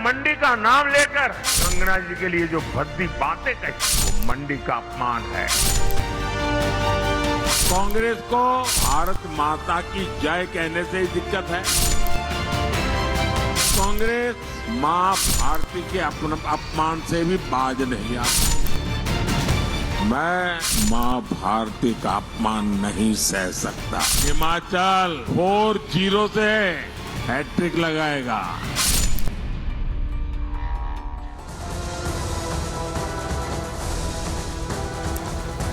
मंडी का नाम लेकर कंगना जी के लिए जो भद्दी बातें कही वो मंडी का अपमान है। कांग्रेस को भारत माता की जय कहने से ही दिक्कत है। कांग्रेस मां भारती के अपमान से भी बाज नहीं आती। मैं मां भारती का अपमान नहीं सह सकता। हिमाचल 4-0 से हैट्रिक लगाएगा।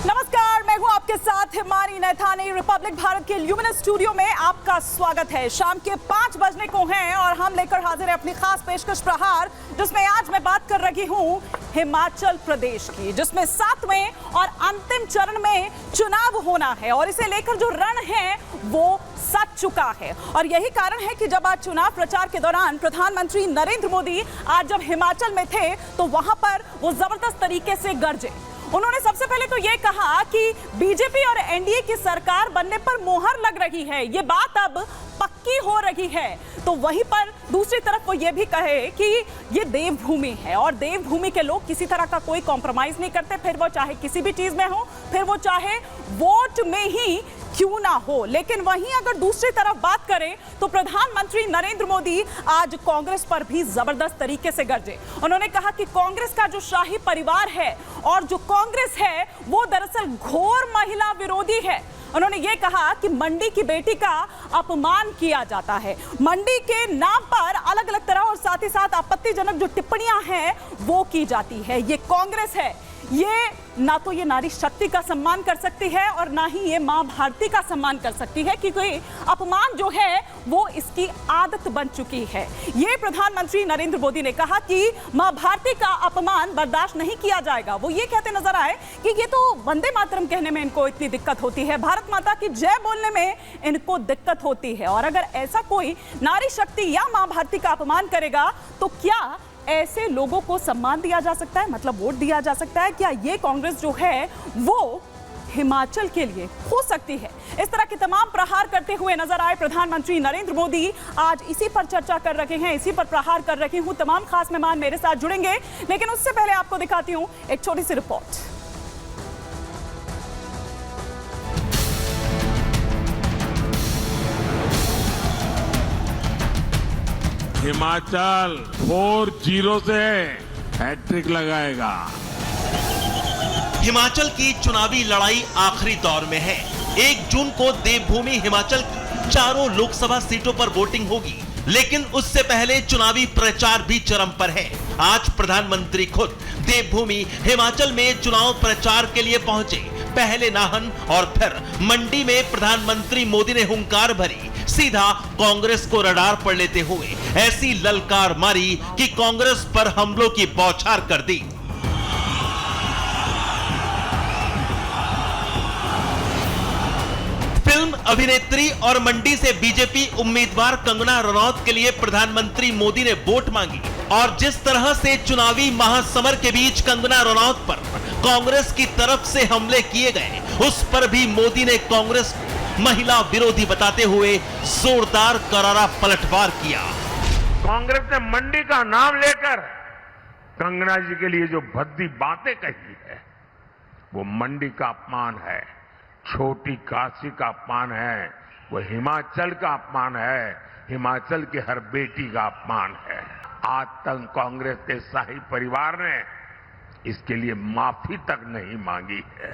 नमस्कार, मैं हूं आपके साथ हिमानी नैथानी। रिपब्लिक भारत के ल्यूमिनस स्टूडियो में आपका स्वागत है। शाम के 5 बजने को हैं और हम लेकर हाजिर हैं अपनी खास पेशकश प्रहार, जिसमें आज मैं बात कर रही हूं हिमाचल प्रदेश की, जिसमें 7वें और अंतिम चरण में चुनाव होना है और इसे लेकर जो रण है वो सज चुका है। और यही कारण है कि जब आज चुनाव प्रचार के दौरान प्रधानमंत्री नरेंद्र मोदी आज जब हिमाचल में थे तो वहां पर वो जबरदस्त तरीके से गरजे। उन्होंने सबसे पहले तो ये कहा कि बीजेपी और एनडीए की सरकार बनने पर मोहर लग रही है, ये बात अब पक्की हो रही है। तो वहीं पर दूसरी तरफ वो ये भी कहे कि ये देवभूमि है और देवभूमि के लोग किसी तरह का कोई कॉम्प्रोमाइज नहीं करते, फिर वो चाहे किसी भी चीज में हो, फिर वो चाहे वोट में ही क्यों ना हो। लेकिन वहीं अगर दूसरी तरफ बात करें तो प्रधानमंत्री नरेंद्र मोदी आज कांग्रेस पर भी जबरदस्त तरीके से गरजे। उन्होंने कहा कि कांग्रेस का जो शाही परिवार है और जो कांग्रेस है वो दरअसल घोर महिला विरोधी है। उन्होंने ये कहा कि मंडी की बेटी का अपमान किया जाता है, मंडी के नाम पर अलग अलग तरह और साथ ही साथ आपत्तिजनक जो टिप्पणियां हैं वो की जाती है। ये कांग्रेस है, ये ना तो ये नारी शक्ति का सम्मान कर सकती है और ना ही ये मां भारती का सम्मान कर सकती है, क्योंकि अपमान जो है वो इसकी आदत बन चुकी है। ये प्रधानमंत्री नरेंद्र मोदी ने कहा कि मां भारती का अपमान बर्दाश्त नहीं किया जाएगा। वो ये कहते नजर आए कि ये तो वंदे मातरम कहने में इनको इतनी दिक्कत होती है, भारत माता की जय बोलने में इनको दिक्कत होती है, और अगर ऐसा कोई नारी शक्ति या मां भारती का अपमान करेगा तो क्या ऐसे लोगों को सम्मान दिया जा सकता है, मतलब वोट दिया जा सकता है? क्या ये कांग्रेस जो है वो हिमाचल के लिए हो सकती है? इस तरह के तमाम प्रहार करते हुए नजर आए प्रधानमंत्री नरेंद्र मोदी। आज इसी पर चर्चा कर रहे हैं, इसी पर प्रहार कर रही हूं। तमाम खास मेहमान मेरे साथ जुड़ेंगे, लेकिन उससे पहले आपको दिखाती हूं एक छोटी सी रिपोर्ट। हिमाचल 4-0 से हैट्रिक लगाएगा। हिमाचल की चुनावी लड़ाई आखिरी दौर में है। 1 जून को देवभूमि हिमाचल की चारों लोकसभा सीटों पर वोटिंग होगी, लेकिन उससे पहले चुनावी प्रचार भी चरम पर है। आज प्रधानमंत्री खुद देवभूमि हिमाचल में चुनाव प्रचार के लिए पहुंचे। पहले नाहन और फिर मंडी में प्रधानमंत्री मोदी ने हुंकार भरी, सीधा कांग्रेस को रडार पर लेते हुए ऐसी ललकार मारी कि कांग्रेस पर हमलों की बौछार कर दी। फिल्म अभिनेत्री और मंडी से बीजेपी उम्मीदवार कंगना रनौत के लिए प्रधानमंत्री मोदी ने वोट मांगी, और जिस तरह से चुनावी महासमर के बीच कंगना रनौत पर कांग्रेस की तरफ से हमले किए गए, उस पर भी मोदी ने कांग्रेस को महिला विरोधी बताते हुए जोरदार करारा पलटवार किया। कांग्रेस ने मंडी का नाम लेकर कंगना जी के लिए जो भद्दी बातें कही है वो मंडी का अपमान है, छोटी काशी का अपमान है, वो हिमाचल का अपमान है, हिमाचल की हर बेटी का अपमान है। आज तक कांग्रेस के शाही परिवार ने इसके लिए माफी तक नहीं मांगी है।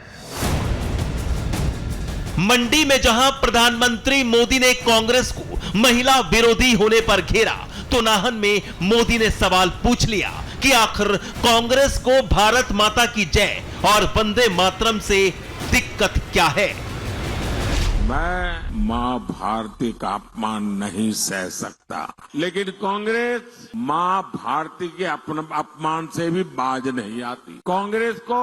मंडी में जहां प्रधानमंत्री मोदी ने कांग्रेस को महिला विरोधी होने पर घेरा, तो नाहन में मोदी ने सवाल पूछ लिया कि आखिर कांग्रेस को भारत माता की जय और वंदे मातरम से दिक्कत क्या है? मैं मां भारती का अपमान नहीं सह सकता, लेकिन कांग्रेस मां भारती के अपमान से भी बाज नहीं आती। कांग्रेस को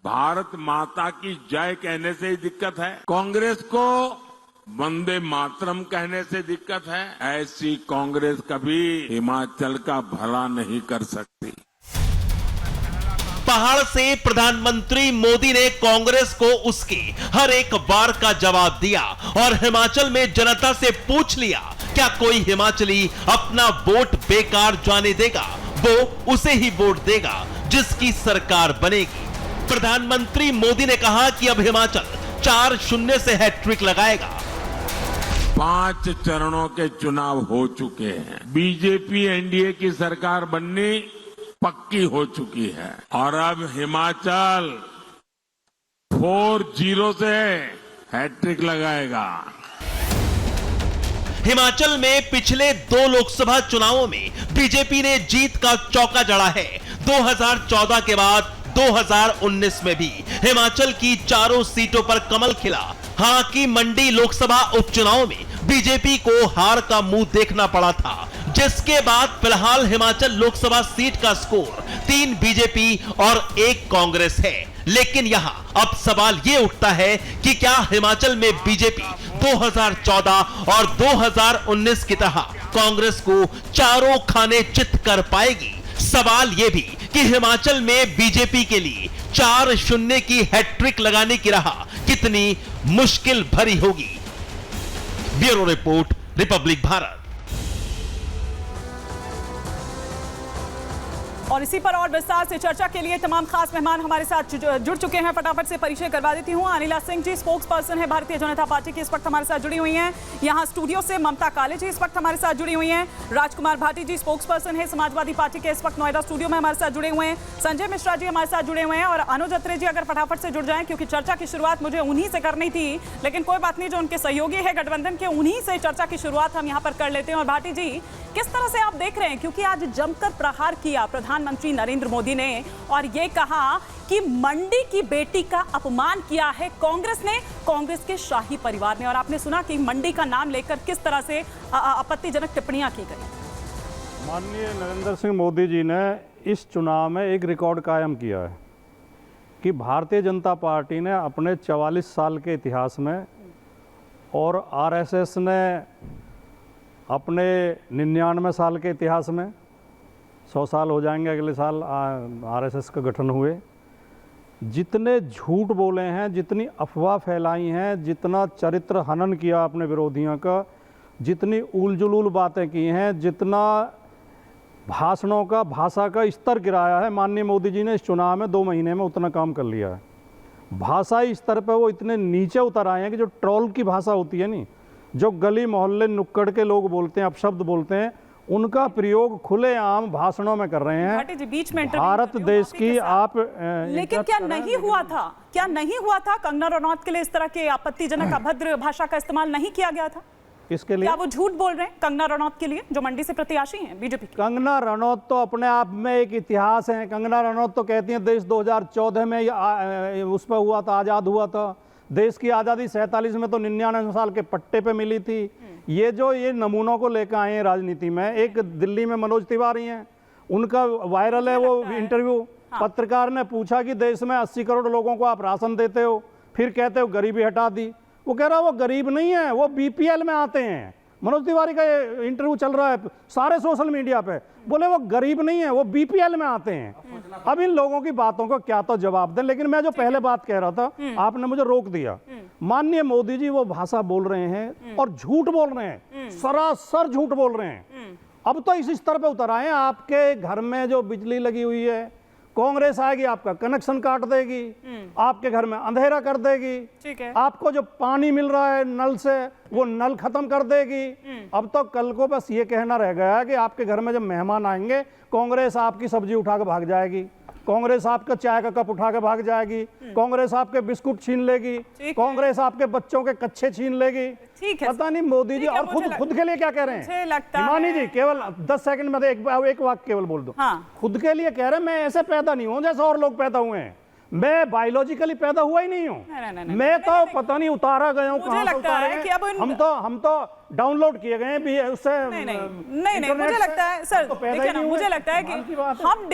भारत माता की जय कहने से ही दिक्कत है, कांग्रेस को वंदे मातरम कहने से दिक्कत है। ऐसी कांग्रेस कभी हिमाचल का भला नहीं कर सकती। पहाड़ से प्रधानमंत्री मोदी ने कांग्रेस को उसके हर एक वार का जवाब दिया और हिमाचल में जनता से पूछ लिया कि क्या कोई हिमाचली अपना वोट बेकार जाने देगा? वो उसे ही वोट देगा जिसकी सरकार बनेगी। प्रधानमंत्री मोदी ने कहा कि अब हिमाचल 4-0 से हैट्रिक लगाएगा। 5 चरणों के चुनाव हो चुके हैं। बीजेपी एनडीए की सरकार बननी पक्की हो चुकी है और अब हिमाचल 4-0 से हैट्रिक लगाएगा। हिमाचल में पिछले 2 लोकसभा चुनावों में बीजेपी ने जीत का चौका जड़ा है। 2014 के बाद 2019 में भी हिमाचल की चारों सीटों पर कमल खिला। हालांकि मंडी लोकसभा उपचुनाव में बीजेपी को हार का मुंह देखना पड़ा था, जिसके बाद फिलहाल हिमाचल लोकसभा सीट का स्कोर 3 बीजेपी और 1 कांग्रेस है। लेकिन यहां अब सवाल यह उठता है कि क्या हिमाचल में बीजेपी 2014 और 2019 की तरह कांग्रेस को चारों खाने चित कर पाएगी? सवाल यह भी कि हिमाचल में बीजेपी के लिए 4-0 की हैट्रिक लगाने की राह कितनी मुश्किल भरी होगी। Bureau report, Republic Bharat. और इसी पर और विस्तार से चर्चा के लिए तमाम खास मेहमान हमारे साथ जुड़ चुके हैं। फटाफट से परिचय करवा देती हूं। अनिला सिंह जी स्पोक्स पर्सन है भारतीय जनता पार्टी की, इस वक्त हमारे साथ जुड़ी हुई हैं। यहां स्टूडियो से ममता काले जी इस वक्त हमारे साथ जुड़ी हुई हैं। राजकुमार भाटी जी स्पोक्स पर्सन है समाजवादी पार्टी के, इस वक्त नोएडा स्टूडियो में हमारे साथ जुड़े हुए हैं। संजय मिश्रा जी हमारे साथ जुड़े हुए हैं और अनुज अत्रे जी अगर फटाफट से जुड़ जाएं, क्योंकि चर्चा की शुरुआत मुझे उन्हीं से करनी थी, लेकिन कोई बात नहीं, जो उनके सहयोगी है गठबंधन के, उन्हीं से चर्चा की शुरुआत हम यहाँ पर कर लेते हैं। और भाटी जी, किस तरह से आप देख रहे हैं, क्योंकि आज जमकर प्रहार किया प्रधानमंत्री नरेंद्र मोदी ने और ये कहा कि मंडी की बेटी का अपमान किया है कांग्रेस ने, कांग्रेस के शाही परिवार ने। और आपने सुना कि मंडी का नाम लेकर किस तरह से आपत्तिजनक टिप्पणियां की गई। माननीय नरेंद्र सिंह मोदी जी ने इस चुनाव में एक रिकॉर्ड कायम किया है कि भारतीय जनता पार्टी ने अपने 44 साल के इतिहास में और आरएसएस ने अपने 99 साल के इतिहास में, 100 साल हो जाएंगे अगले साल आरएसएस का गठन हुए, जितने झूठ बोले हैं, जितनी अफवाह फैलाई हैं, जितना चरित्र हनन किया अपने विरोधियों का, जितनी उलझुल बातें की हैं, जितना भाषणों का, भाषा का स्तर गिराया है, माननीय मोदी जी ने इस चुनाव में 2 महीने में उतना काम कर लिया है। भाषाई स्तर पर वो इतने नीचे उतर आए हैं कि जो ट्रोल की भाषा होती है नहीं, जो गली मोहल्ले नुक्कड़ के लोग बोलते हैं, अपशब्द बोलते हैं, उनका प्रयोग खुलेआम भाषणों में कर रहे हैं। जी बीच में भारत देश की आप लेकिन क्या नहीं हुआ था, क्या नहीं हुआ था कंगना रनौत के लिए इस तरह के आपत्तिजनक अभद्र भाषा का इस्तेमाल नहीं किया गया था? किसके लिए? क्या वो झूठ बोल रहे हैं कंगना रनौत के लिए, जो मंडी से प्रत्याशी हैं बीजेपी की? कंगना रनौत तो अपने आप में एक इतिहास है। कंगना रनौत तो कहती हैं देश 2014 में उस पर हुआ था, आज़ाद हुआ था। देश की आज़ादी 47 में तो 99 साल के पट्टे पे मिली थी। ये जो ये नमूनों को लेकर आए हैं राजनीति में, एक दिल्ली में मनोज तिवारी हैं, उनका वायरल है वो इंटरव्यू। पत्रकार ने पूछा कि देश में 80 करोड़ लोगों को आप राशन देते हो, फिर कहते हो गरीबी हटा दी। वो कह रहा वो गरीब नहीं है, वो बीपीएल में आते हैं। मनोज तिवारी का ये इंटरव्यू चल रहा है सारे सोशल मीडिया पे। बोले वो गरीब नहीं है, वो बीपीएल में आते हैं। अब इन लोगों की बातों को क्या तो जवाब दें। लेकिन मैं जो पहले बात कह रहा था, आपने मुझे रोक दिया। माननीय मोदी जी वो भाषा बोल रहे हैं और झूठ बोल रहे हैं, सरासर झूठ बोल रहे हैं। अब तो इस स्तर पे उतर आए हैं, आपके घर में जो बिजली लगी हुई है, कांग्रेस आएगी आपका कनेक्शन काट देगी, आपके घर में अंधेरा कर देगी, ठीक है, आपको जो पानी मिल रहा है नल से वो नल खत्म कर देगी। अब तो कल को बस ये कहना रह गया है कि आपके घर में जब मेहमान आएंगे, कांग्रेस आपकी सब्जी उठा के भाग जाएगी, कांग्रेस आपका चाय का कप उठा के भाग जाएगी, कांग्रेस आपके बिस्कुट छीन लेगी, कांग्रेस आपके बच्चों के कच्चे छीन लेगी। ठीक है, पता नहीं मोदी जी और खुद के लिए क्या कह रहे हैं। हिमानी जी केवल 10 सेकंड में एक वाक्य केवल बोल दो। खुद के लिए कह रहे हैं मैं ऐसे पैदा नहीं हूं जैसे और लोग पैदा हुए हैं, मैं बायोलॉजिकली पैदा हुआ ही नहीं हूँ। मैं तो पता नहीं उतारा गया हूँ, कहाँ से उतारे गए। हम तो डाउनलोड किए गए भी उससे। नहीं, मुझे लगता है सर, देखिए ना, मुझे लगता है कि हम